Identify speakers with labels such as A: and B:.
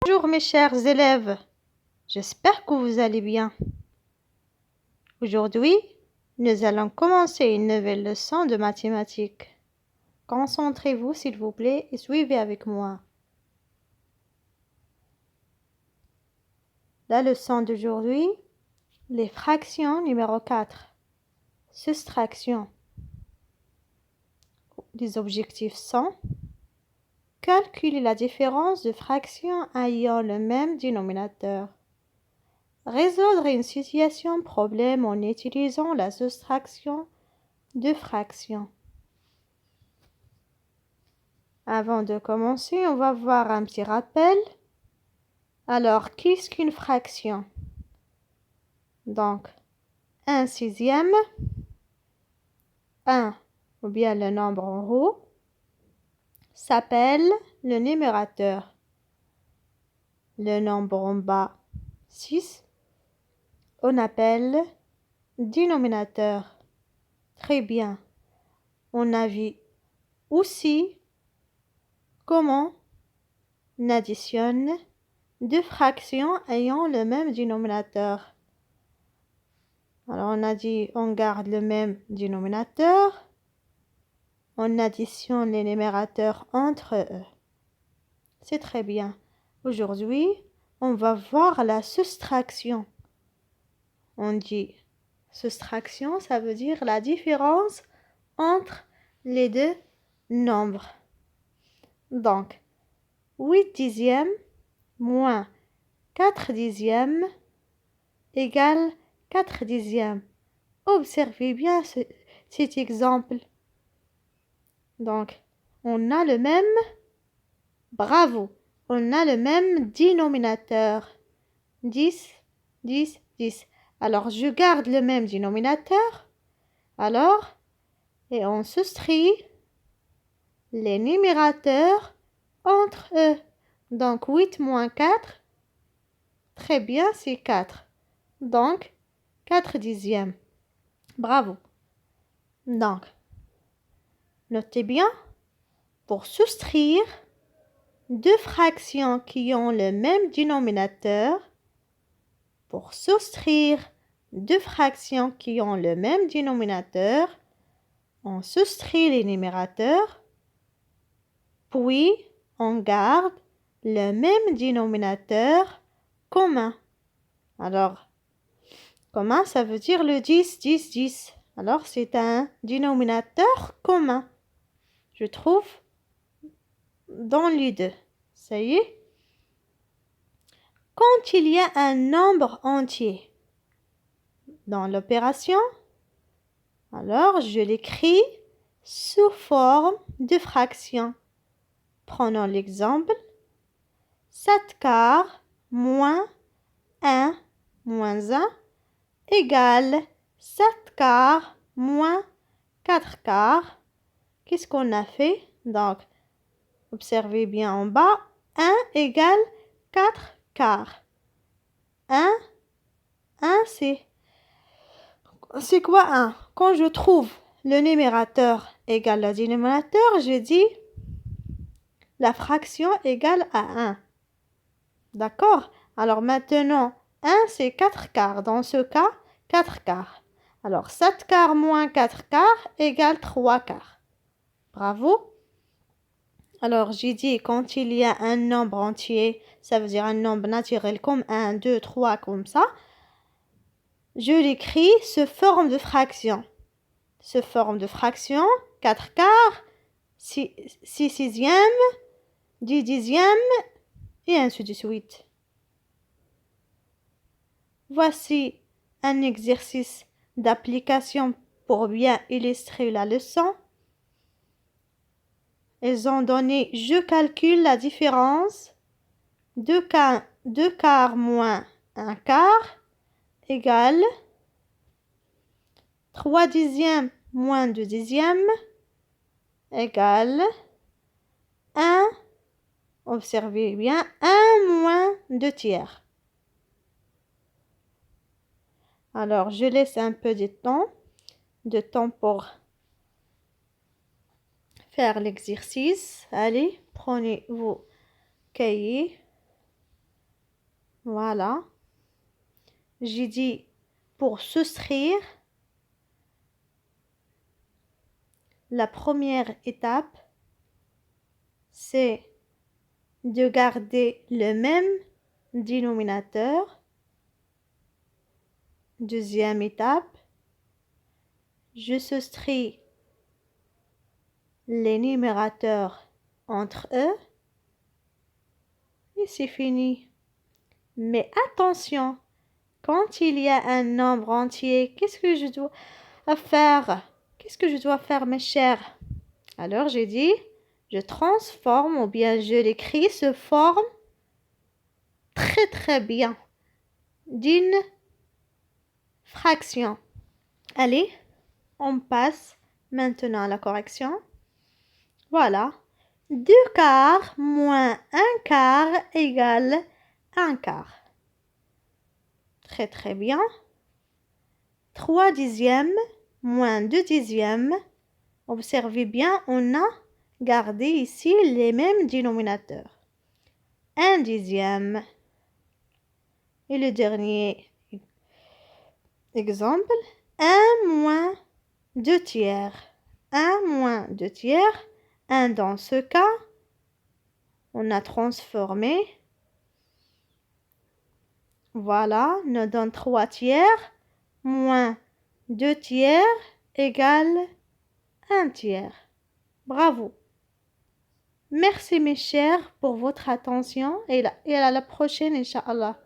A: Bonjour mes chers élèves, j'espère que vous allez bien. Aujourd'hui, nous allons commencer une nouvelle leçon de mathématiques. Concentrez-vous s'il vous plaît et suivez avec moi. La leçon d'aujourd'hui, les fractions numéro 4. Soustraction. Les objectifs sont calculer la différence de fractions ayant le même dénominateur. Résoudre une situation problème en utilisant la soustraction de fractions. Avant de commencer, on va voir un petit rappel. Alors, qu'est-ce qu'une fraction? Donc, 1/6, 1 ou bien le nombre en haut, s'appelle le numérateur. Le nombre en bas, 6, on appelle dénominateur. Très bien. On a vu aussi comment on additionne deux fractions ayant le même dénominateur. Alors on a dit on garde le même dénominateur, on additionne les numérateurs entre eux. C'est très bien. Aujourd'hui, on va voir la soustraction. On dit soustraction, ça veut dire la différence entre les deux nombres. Donc, 8/10 moins 4/10 égale 4/10. Observez bien cet exemple. Donc, on a le même, bravo, on a le même dénominateur. 10, 10, 10. Alors, je garde le même dénominateur. Alors, et on soustrait les numérateurs entre eux. Donc, 8 moins 4, très bien, c'est 4. Donc, 4/10. Bravo. Donc, notez bien, pour soustraire deux fractions qui ont le même dénominateur, pour soustraire deux fractions qui ont le même dénominateur, on soustrait les numérateurs, puis on garde le même dénominateur commun. Alors, commun, ça veut dire le 10, 10, 10. Alors, c'est un dénominateur commun. Je trouve dans les deux. Ça y est. Quand il y a un nombre entier dans l'opération, alors je l'écris sous forme de fraction. Prenons l'exemple 7/4 moins 1 moins 1 égale 7/4 moins 4/4. Qu'est-ce qu'on a fait? Donc, observez bien en bas, 1 égale 4/4. 1, c'est quoi 1? Quand je trouve le numérateur égale le dénominateur, je dis la fraction égale à 1. D'accord? Alors maintenant, 1 c'est 4/4. Dans ce cas, 4/4. Alors 7/4 moins 4/4 égale 3/4. Bravo. Alors j'ai dit quand il y a un nombre entier, ça veut dire un nombre naturel comme 1, 2, 3 comme ça, je l'écris sous forme de fraction. Sous forme de fraction, 4/4, 6/6, 10/10 et ainsi de suite. Voici un exercice d'application pour bien illustrer la leçon. Ils ont donné, je calcule la différence, 2/4 moins 1/4 égale 3/10 moins 2/10 égale 1, observez bien, 1 moins 2/3. Alors, je laisse un peu de temps pour faire l'exercice. Allez, prenez vos cahiers. Voilà. J'ai dit pour soustraire, la première étape, c'est de garder le même dénominateur. Deuxième étape, je soustrais les numérateurs entre eux et c'est fini. Mais attention, quand il y a un nombre entier, qu'est-ce que je dois faire? Qu'est-ce que je dois faire, mes chers? Alors j'ai dit, je transforme ou bien je l'écris sous forme très très bien d'une fraction. Allez, on passe maintenant à la correction. Voilà. 2 quarts moins 1 quart égale 1 quart. Très très bien. 3 dixièmes moins 2 dixièmes. Observez bien, on a gardé ici les mêmes dénominateurs. 1 dixième. Et le dernier exemple, 1 moins 2 tiers. 1 moins 2 tiers. 1 dans ce cas, on a transformé. Voilà, nous donne 3 tiers moins 2 tiers égale 1 tiers. Bravo. Merci mes chers pour votre attention et à la prochaine, Inch'Allah.